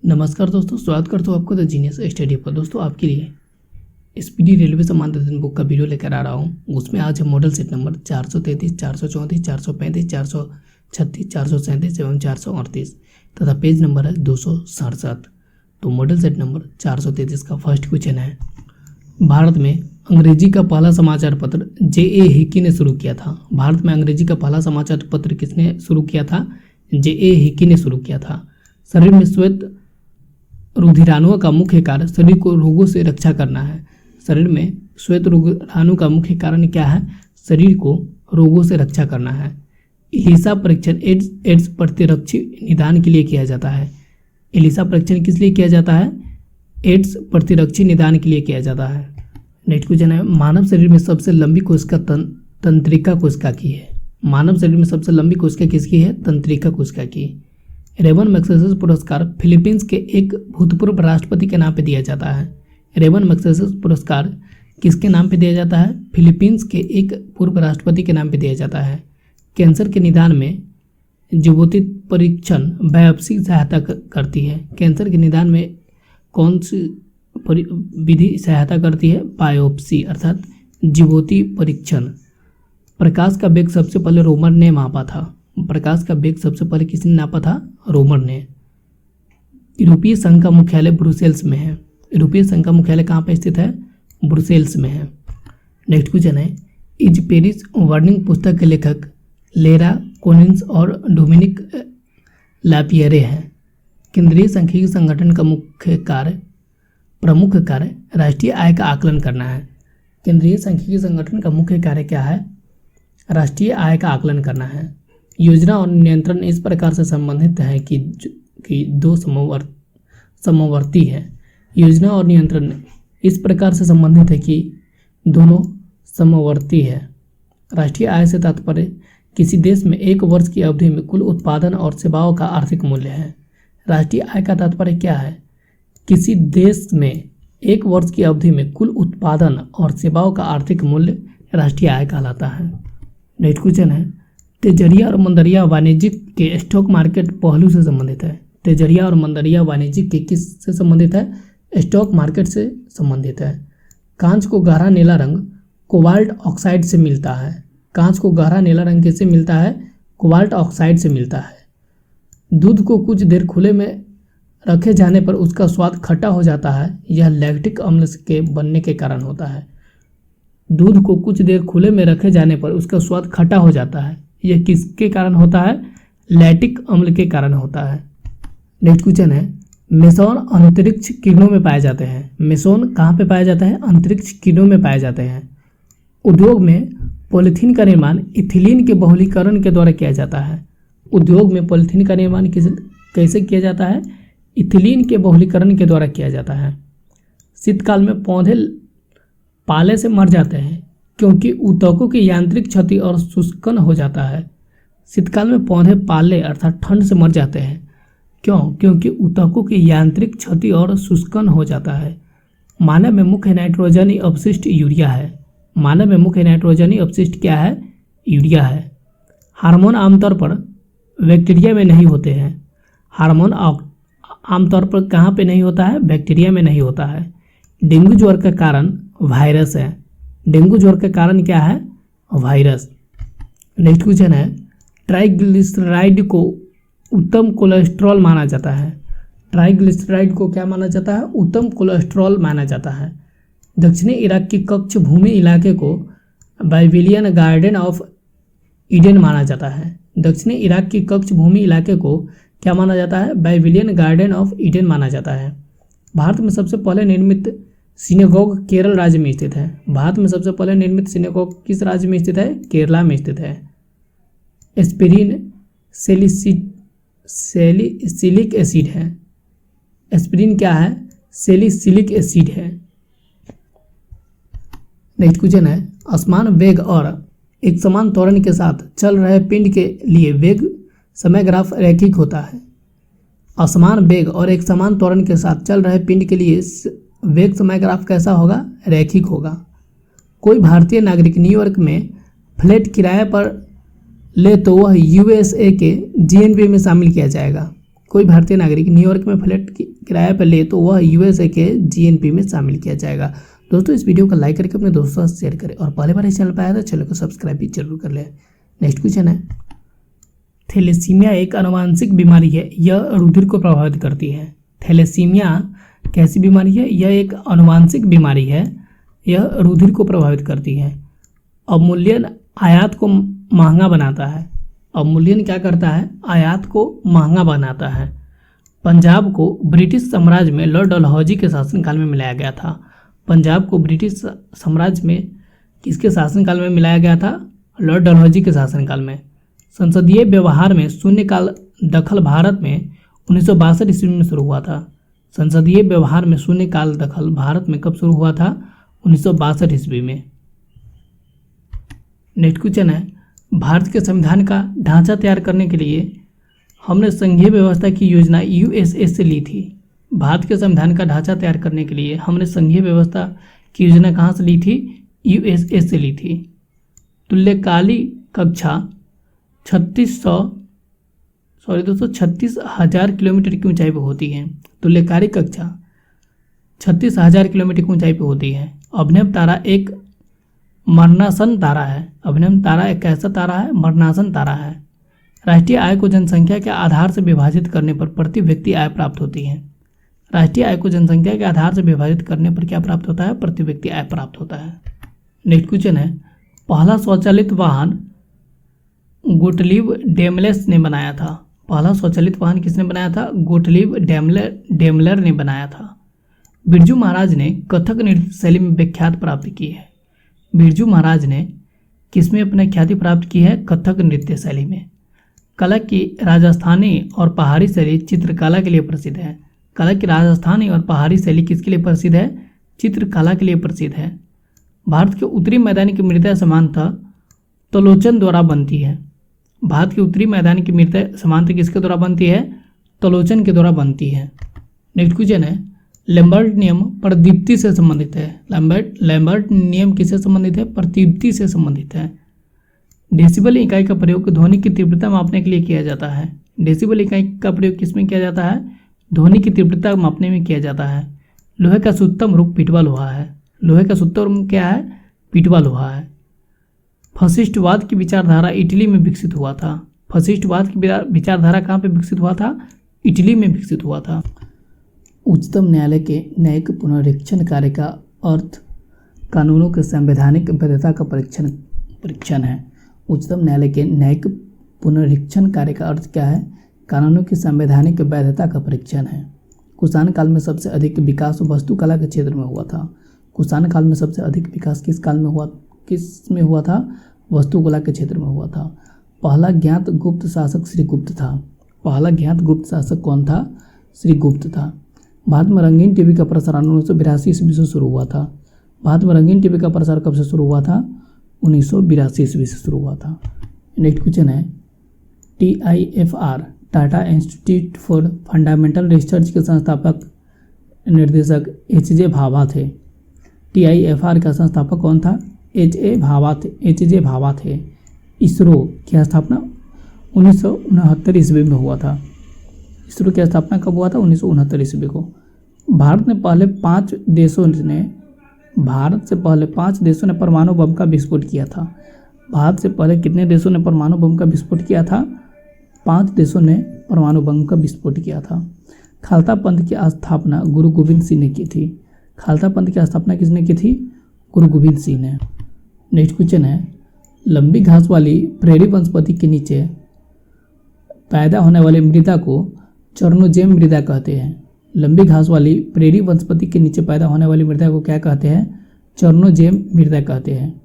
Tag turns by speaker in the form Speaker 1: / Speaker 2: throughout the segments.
Speaker 1: नमस्कार दोस्तों, स्वागत करता हूँ आपको द जीनियस स्टडी पर। दोस्तों आपके लिए स्पीडी रेलवे सम्मान दर्जन बुक का वीडियो लेकर आ रहा हूँ। उसमें आज है मॉडल सेट नंबर 433, 434, 435, 436, 437 एवं 438 तथा पेज नंबर है 267। तो मॉडल सेट नंबर 433 का फर्स्ट क्वेश्चन है, भारत में अंग्रेजी का पहला समाचार पत्र J.A. हिकी ने शुरू किया था। भारत में अंग्रेजी का पहला समाचार पत्र किसने शुरू किया था? J.A. हिकी ने शुरू किया था। शरीर में श्वेत रुधिराणुओं का मुख्य कार्य शरीर को रोगों से रक्षा करना है। शरीर में श्वेत रुधिराणु का मुख्य कारण क्या है? शरीर को रोगों से रक्षा करना है। एलिसा परीक्षण एड्स प्रतिरक्षी निदान के लिए किया जाता है। एलिसा परीक्षण किस लिए किया जाता है? एड्स प्रतिरक्षी निदान के लिए किया जाता है। नेक्स्ट क्वेश्चन है, मानव शरीर में सबसे लंबी कोशिका तंत्रिका कोशिका की है। मानव शरीर में सबसे लंबी कोशिका किसकी है? तंत्रिका कोशिका की। रेवन मैग्सेसे पुरस्कार फिलीपींस के एक भूतपूर्व राष्ट्रपति के नाम पे दिया जाता है। रेवन मैग्सेसे पुरस्कार किसके नाम पे दिया जाता है? फिलीपींस के एक पूर्व राष्ट्रपति के नाम पे दिया जाता है। कैंसर के निदान में ज्योति परीक्षण बायोप्सी सहायता करती है। कैंसर के निदान में कौन सी विधि सहायता करती है? बायोप्सी अर्थात ज्योति परीक्षण। प्रकाश का वेग सबसे पहले रोमर ने मापा था। प्रकाश का वेग सबसे पहले किसने नापा था? रोमर ने। यूरोपीय संघ का मुख्यालय ब्रुसेल्स में है। यूरोपीय संघ का मुख्यालय कहाँ पे स्थित है? ब्रुसेल्स में है। नेक्स्ट क्वेश्चन है, इज पेरिस वार्निंग पुस्तक के लेखक लेरा कोनिन्स और डोमिनिक लापियरे हैं। केंद्रीय सांख्यिकी संगठन का प्रमुख कार्य राष्ट्रीय आय का आकलन करना है। केंद्रीय सांख्यिकी संगठन का मुख्य कार्य क्या है? राष्ट्रीय आय का आकलन करना है। योजना और नियंत्रण इस प्रकार से संबंधित है कि दो समवर्ती है। योजना और नियंत्रण इस प्रकार से संबंधित है कि दोनों समवर्ती है। राष्ट्रीय आय से तात्पर्य किसी देश में एक वर्ष की अवधि में कुल उत्पादन और सेवाओं का आर्थिक मूल्य है। राष्ट्रीय आय का तात्पर्य क्या है? किसी देश में एक वर्ष की अवधि में कुल उत्पादन और सेवाओं का आर्थिक मूल्य राष्ट्रीय आय कहलाता है। नेक्स्ट क्वेश्चन है, तेजरिया और मंदरिया वाणिज्यिक के स्टॉक मार्केट पहलू से संबंधित है। तेजरिया और मंदरिया वाणिज्यिक के किस से संबंधित है? स्टॉक मार्केट से संबंधित है। कांच को गहरा नीला रंग कोबाल्ट ऑक्साइड से मिलता है। कांच को गहरा नीला रंग किससे मिलता है? कोबाल्ट ऑक्साइड से मिलता है। दूध को कुछ देर खुले में रखे जाने पर उसका स्वाद खट्टा हो जाता है। यह लैक्टिक अम्ल के बनने के कारण होता है। दूध को कुछ देर खुले में रखे जाने पर उसका स्वाद खट्टा हो जाता है। यह किसके कारण होता है? लैक्टिक अम्ल के कारण होता है। नेक्स्ट क्वेश्चन है, मेसोन अंतरिक्ष किरणों में पाए जाते हैं। मेसोन कहाँ पे पाया जाता है? अंतरिक्ष किरणों में पाए जाते हैं। उद्योग में पॉलीथीन का निर्माण इथिलीन के बहुलीकरण के द्वारा किया जाता है। उद्योग में पॉलीथीन का निर्माण कैसे किया जाता है? इथिलीन के बहुलीकरण के द्वारा किया जाता है। शीतकाल में पौधे पाले से मर जाते हैं क्योंकि ऊतकों की यांत्रिक क्षति और शुष्कन हो जाता है। शीतकाल में पौधे पाले अर्थात ठंड से मर जाते हैं। क्यों? क्योंकि ऊतकों की यांत्रिक क्षति और शुष्कन हो जाता है। मानव में मुख्य नाइट्रोजनी अपशिष्ट यूरिया है। मानव में मुख्य नाइट्रोजनी अपशिष्ट क्या है? यूरिया है। हार्मोन आमतौर पर बैक्टीरिया में नहीं होते हैं। हार्मोन आमतौर पर कहाँ पे नहीं होता है? बैक्टीरिया में नहीं होता है। डेंगू ज्वर का कारण वायरस है। डेंगू ज्वर का कारण क्या है? वायरस। नेक्स्ट क्वेश्चन है, ट्राइग्लिसराइड को उत्तम कोलेस्ट्रॉल माना जाता है। ट्राइग्लिसराइड को क्या माना जाता है? उत्तम कोलेस्ट्रॉल माना जाता है। दक्षिणी इराक की कच्छ भूमि इलाके को बाइबिलियन गार्डन ऑफ ईडन माना जाता है। दक्षिणी इराक की कच्छ भूमि इलाके को क्या माना जाता है? बाइबिलियन गार्डन ऑफ ईडन माना जाता है। भारत में सबसे पहले निर्मित सिनेगोग केरल राज्य में स्थित है। भारत में सबसे पहले निर्मित सिनेगोग किस राज्य में स्थित है? केरला में स्थित है। एस्पिरिन सैलिसिलिक एसिड है। एस्पिरिन क्या है? सैलिसिलिक एसिड है। नेक्स्ट क्वेश्चन है, असमान वेग और एक समान त्वरण के साथ चल रहे पिंड के लिए वेग समय ग्राफ रैखिक होता है। असमान वेग और एक समान त्वरण के साथ चल रहे पिंड के लिए वेग समय ग्राफ कैसा होगा? रैखिक होगा। कोई भारतीय नागरिक न्यूयॉर्क में फ्लैट किराए पर ले तो वह यूएसए के जीएनपी में शामिल किया जाएगा। कोई भारतीय नागरिक न्यूयॉर्क में फ्लैट किराए पर ले तो वह यूएसए के जीएनपी में शामिल किया जाएगा। दोस्तों इस वीडियो को लाइक करके अपने दोस्तों से शेयर करें और पहले बार इस चैनल पर आया तो चैनल को सब्सक्राइब भी जरूर कर लें। नेक्स्ट क्वेश्चन है, थैलेसीमिया एक आनुवंशिक बीमारी है, यह रुधिर को प्रभावित करती है। थैलेसीमिया कैसी बीमारी है? यह एक आनुवंशिक बीमारी है, यह रुधिर को प्रभावित करती है। अवमूल्यन आयात को महंगा बनाता है। अवमूल्यन क्या करता है? आयात को महंगा बनाता है। पंजाब को ब्रिटिश साम्राज्य में लॉर्ड डलहौजी के शासनकाल में मिलाया गया था। पंजाब को ब्रिटिश साम्राज्य में किसके शासनकाल में मिलाया गया था? लॉर्ड डलहौजी के शासनकाल में। संसदीय व्यवहार में शून्यकाल दखल भारत में 1962 ईस्वी में शुरू हुआ था। संसदीय व्यवहार में शून्यकाल दखल भारत में कब शुरू हुआ था? 1962 ईस्वी में। नेक्स्ट क्वेश्चन है, भारत के संविधान का ढांचा तैयार करने के लिए हमने संघीय व्यवस्था की योजना यूएसए से ली थी। भारत के संविधान का ढांचा तैयार करने के लिए हमने संघीय व्यवस्था की योजना कहाँ से ली थी? यूएसए से ली थी। तुल्यकाली कक्षा 36,000 किलोमीटर की ऊंचाई पर होती है। तुल्यकारी कक्षा 36,000 किलोमीटर की ऊंचाई पर होती है। अभिनव तारा एक मरणासन तारा है। अभिनव तारा एक कैसा तारा है? मरणासन तारा है। राष्ट्रीय आय को जनसंख्या के आधार से विभाजित करने पर प्रति व्यक्ति आय प्राप्त होती है। राष्ट्रीय आय को जनसंख्या के आधार से विभाजित करने पर क्या प्राप्त होता है? प्रति व्यक्ति आय प्राप्त होता है। नेक्स्ट क्वेश्चन है, पहला स्वचालित वाहन गोटलीब डेमलेस ने बनाया था। पहला स्वचालित वाहन किसने बनाया था? गोटलीब डेमलर ने बनाया था। बिरजू महाराज ने कथक नृत्य शैली में विख्यात प्राप्त की है। बिरजू महाराज ने किसमें अपने ख्याति प्राप्त की है? कथक नृत्य शैली में। कला की राजस्थानी और पहाड़ी शैली चित्रकला के लिए प्रसिद्ध है। कला की राजस्थानी और पहाड़ी शैली किसके लिए प्रसिद्ध है? चित्रकला के लिए प्रसिद्ध है। भारत के उत्तरी मैदानी की मृदा समानता तलोचन द्वारा बनती है। भारत के उत्तरी मैदान की मृदा समानता किसके द्वारा बनती है? तलोचन के द्वारा बनती है। नेक्स्ट क्वेश्चन है, लैम्बर्ट नियम प्रदीप्ति से संबंधित है। लैम्बर्ट नियम किससे संबंधित है? प्रदीप्ति से संबंधित है। डेसिबल इकाई का प्रयोग ध्वनि की तीव्रता मापने के लिए किया जाता है। डेसिबल इकाई का प्रयोग किसमें किया जाता है? ध्वनि की तीव्रता मापने में किया जाता है। लोहे का शुद्धतम रूप पिटवा लोहा है। लोहे का शुद्धतम रूप क्या है? पिटवा लोहा है। फसिस्टवाद की विचारधारा इटली में विकसित हुआ था। फसिस्टवाद की विचारधारा कहाँ पे विकसित हुआ था? इटली में विकसित हुआ था। उच्चतम न्यायालय के न्यायिक पुनरीक्षण कार्य का अर्थ कानूनों के संवैधानिक वैधता का परीक्षण है। उच्चतम न्यायालय के न्यायिक पुनरीक्षण कार्य का अर्थ क्या है? कानूनों की संवैधानिक वैधता का परीक्षण है। कुषाण काल में सबसे अधिक विकास वास्तुकला के क्षेत्र में हुआ था। कुषाण काल में सबसे अधिक विकास किस में हुआ था? वास्तुकला के क्षेत्र में हुआ था। पहला ज्ञात गुप्त शासक श्रीगुप्त था। पहला ज्ञात गुप्त शासक कौन था? श्रीगुप्त था। भारत में रंगीन टीवी का प्रसारण 1982 ईस्वी से शुरू हुआ था। भारत में रंगीन टीवी का प्रसार कब से शुरू हुआ था? 1982 ईस्वी से शुरू हुआ था। नेक्स्ट क्वेश्चन है, TIFR Tata institute for fundamental research के संस्थापक निर्देशक HJ भाभा थे। TIFR का संस्थापक कौन था? HJ भाभा थे। इसरो की स्थापना 1969 ईस्वी में हुआ था। इसरो की स्थापना कब हुआ था? 1969 ईस्वी को। भारत से पहले पाँच देशों ने परमाणु बम का विस्फोट किया था। भारत से पहले कितने देशों ने परमाणु बम का विस्फोट किया था? 5 देशों ने परमाणु बम का विस्फोट किया था। खालसा पंथ की स्थापना गुरु गोविंद सिंह ने की थी। खालसा पंथ की स्थापना किसने की थी? गुरु गोविंद सिंह ने। नेक्स्ट क्वेश्चन है, लंबी घास वाली प्रेरी वनस्पति के नीचे पैदा होने वाली मृदा को चरणोजेम मृदा कहते हैं। लंबी घास वाली प्रेरी वनस्पति के नीचे पैदा होने वाली मृदा को क्या कहते हैं? चरणोजेम मृदा कहते हैं।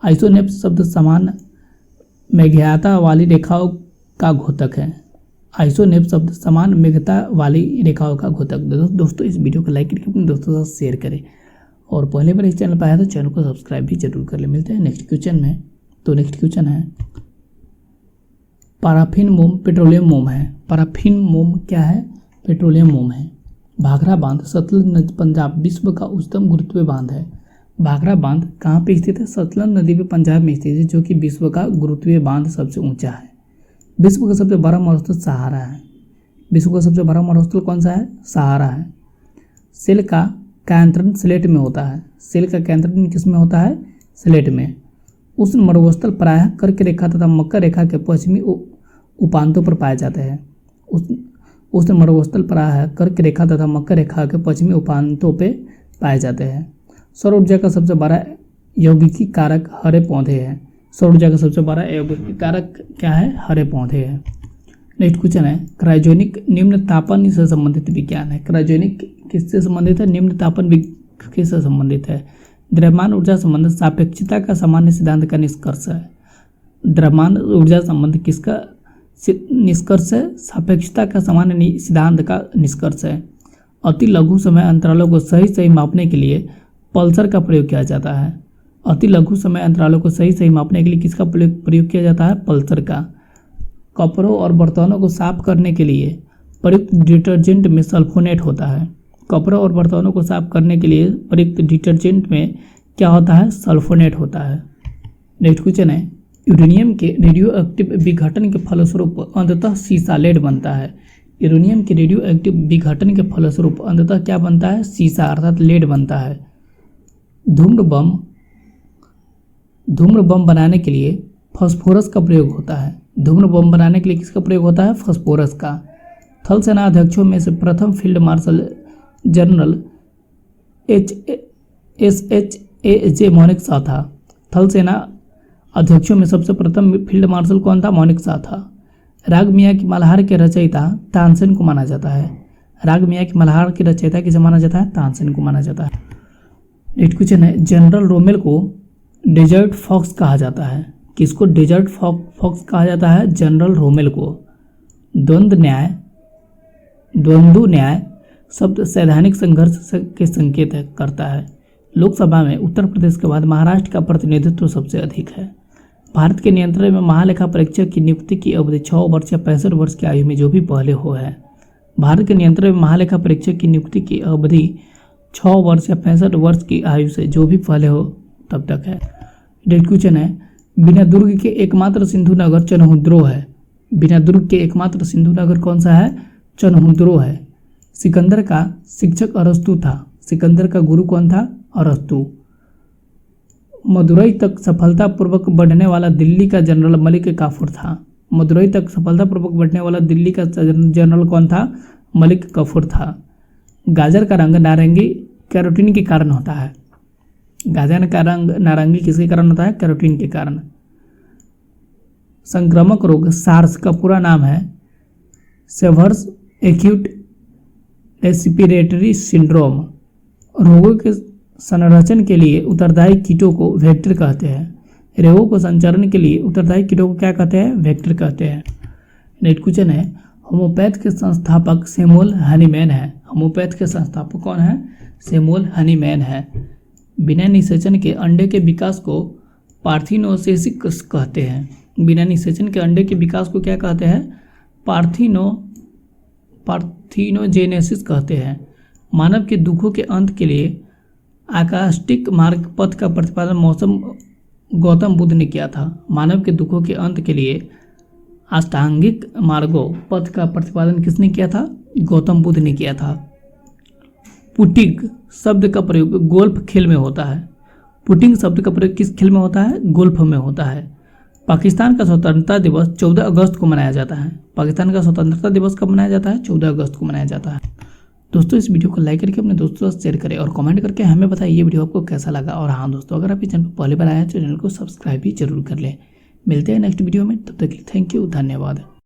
Speaker 1: आइसोनेप्स शब्द समान मेघता वाली रेखाओं का घोतक है। आइसोनेप्स शब्द समान मेघता वाली रेखाओं का घोतक। दोस्तों इस वीडियो को लाइक करके अपने दोस्तों के साथ शेयर करें और पहले बार इस चैनल पर आया तो चैनल को सब्सक्राइब भी जरूर कर ले। मिलते हैं नेक्स्ट क्वेश्चन में। तो नेक्स्ट क्वेश्चन है, पाराफिन मोम पेट्रोलियम मोम है। पाराफिन मोम क्या है? पेट्रोलियम मोम है। भाखड़ा बांध सतलज नदी पंजाब विश्व का उच्चतम गुरुत्वीय बांध है। भाखड़ा बांध कहाँ पे स्थित है? सतलज नदी पे पंजाब में स्थित है, जो कि विश्व का गुरुत्वीय बांध सबसे ऊंचा है। विश्व का सबसे बड़ा मरुस्थल सहारा है। विश्व का सबसे बड़ा मरुस्थल कौन सा है? सहारा है। सेल का केंद्रण स्लेट में होता है। सेल का केंद्रण किस में होता है? स्लेट में। उष्ण मरुस्थल प्रायः कर्क रेखा तथा मकर रेखा के पश्चिमी उपांतों पर पाए जाते हैं। उष्ण मरुस्थल प्रायः कर्क रेखा तथा मकर रेखा के पश्चिमी उपांतों पे पाए जाते हैं। सौर ऊर्जा का सबसे बड़ा यौगिकी कारक हरे पौधे हैं। सौर ऊर्जा का सबसे बड़ा यौगिकी कारक क्या है? हरे पौधे हैं। नेक्स्ट क्वेश्चन है, क्रायोजेनिक निम्न तापन से संबंधित विज्ञान है। क्रायोजेनिक किससे संबंधित है? निम्न तापन किससे संबंधित है? द्रव्यमान ऊर्जा संबंध सापेक्षता का सामान्य सिद्धांत का निष्कर्ष है। द्रव्यमान ऊर्जा संबंध किसका निष्कर्ष है? सापेक्षता का सामान्य सिद्धांत का निष्कर्ष है। अति लघु समय अंतरालों को सही मापने के लिए पल्सर का प्रयोग किया जाता है। अति लघु समय अंतरालों को सही मापने के लिए किसका प्रयोग किया जाता है? पल्सर का। कपड़ों और बर्तनों को साफ करने के लिए प्रयुक्त डिटर्जेंट में सल्फोनेट होता है। कपड़ों और बर्तनों को साफ करने के लिए प्रयुक्त डिटर्जेंट में क्या होता है? सल्फोनेट होता है। नेक्स्ट क्वेश्चन है, यूरेनियम के रेडियो एक्टिव विघटन के फलस्वरूप अंततः सीसा लेड बनता है। यूरेनियम के रेडियो एक्टिव विघटन के फलस्वरूप अंततः क्या बनता है? सीसा अर्थात लेड बनता है। धूम्र बम बनाने के लिए फास्फोरस का प्रयोग होता है। धूम्र बम बनाने के लिए किसका प्रयोग होता है? फास्फोरस का। थल सेना अध्यक्षों में से प्रथम field marshal general SH Manekshaw था। थल सेना अध्यक्षों में सबसे प्रथम फील्ड मार्शल कौन था? मौनिक शाह था। राग मियाँ की मल्हार के रचयिता तानसेन को माना जाता है। राग मियाँ की मल्हार के रचयिता किसे माना जाता है? तानसेन को माना जाता है। नेक्स्ट क्वेश्चन है, जनरल रोमेल को डेजर्ट फॉक्स कहा जाता है। किसको डेजर्ट फॉक्स कहा जाता है? जनरल रोमेल को। द्वंद्व न्याय शब्द सैद्धांतिक संघर्ष के संकेत करता है। लोकसभा में उत्तर प्रदेश के बाद महाराष्ट्र का प्रतिनिधित्व सबसे अधिक है। भारत के नियंत्रण में महालेखा परीक्षक की नियुक्ति की अवधि 6 वर्ष या 65 वर्ष की आयु में जो भी पहले हो है। भारत के नियंत्रण में महालेखा परीक्षक की नियुक्ति की अवधि 6 वर्ष या 65 वर्ष की आयु से जो भी पहले हो तब तक है। नेक्स्ट क्वेश्चन है, बिना दुर्ग के एकमात्र सिंधु नगर चनहुद्रो है। बिना दुर्ग के एकमात्र सिंधु नगर कौन सा है? चनहुद्रो है। सिकंदर का शिक्षक अरस्तु था। सिकंदर का गुरु कौन था? अरस्तु। मदुरई तक सफलतापूर्वक बढ़ने वाला दिल्ली का जनरल मलिक काफूर था। मदुरई तक सफलतापूर्वक बढ़ने वाला दिल्ली का जनरल कौन था? मलिक काफूर था। गाजर का रंग नारंगी कैरोटीन के कारण होता है। गाजर का रंग नारंगी किसके कारण होता है? कैरोटीन के कारण। संक्रामक रोग सार्स का पूरा नाम है सेवर्स एक्यूट रेस्पिरेटरी सिंड्रोम। रोगों के संरक्षण के लिए उत्तरदायी कीटों को वेक्टर कहते हैं। रोगों को संचारण के लिए उत्तरदायी कीटों को क्या कहते हैं? वेक्टर कहते हैं। नेक्स्ट क्वेश्चन है, होम्योपैथ के संस्थापक सैमुअल हनीमैन है। होम्योपैथ के संस्थापक कौन है? सैमुअल हनीमैन है। बिना निषेचन के अंडे के विकास को पार्थिनोजेनेसिस कहते हैं। बिना निषेचन के अंडे के विकास को क्या कहते हैं? पार्थिनोजेनेसिस कहते हैं। मानव के दुखों के अंत के लिए आकास्टिक मार्ग पथ का प्रतिपादन गौतम बुद्ध ने किया था। मानव के दुखों के अंत के लिए अष्टांगिक मार्गों पथ का प्रतिपादन किसने किया था? गौतम बुद्ध ने किया था। पुटिंग शब्द का प्रयोग गोल्फ खेल में होता है। पुटिंग शब्द का प्रयोग किस खेल में होता है? गोल्फ में होता है। पाकिस्तान का स्वतंत्रता दिवस 14 अगस्त को मनाया जाता है। पाकिस्तान का स्वतंत्रता दिवस कब मनाया जाता है? 14 अगस्त को मनाया जाता है। दोस्तों, इस वीडियो को लाइक करके अपने दोस्तों से शेयर करें और कमेंट करके हमें बताइए ये वीडियो आपको कैसा लगा। और हाँ दोस्तों, अगर आप इस चैनल पर पहली बार आए हैं तो चैनल को सब्सक्राइब भी जरूर कर लें। मिलते हैं नेक्स्ट वीडियो में, तब तक के लिए थैंक यू, धन्यवाद।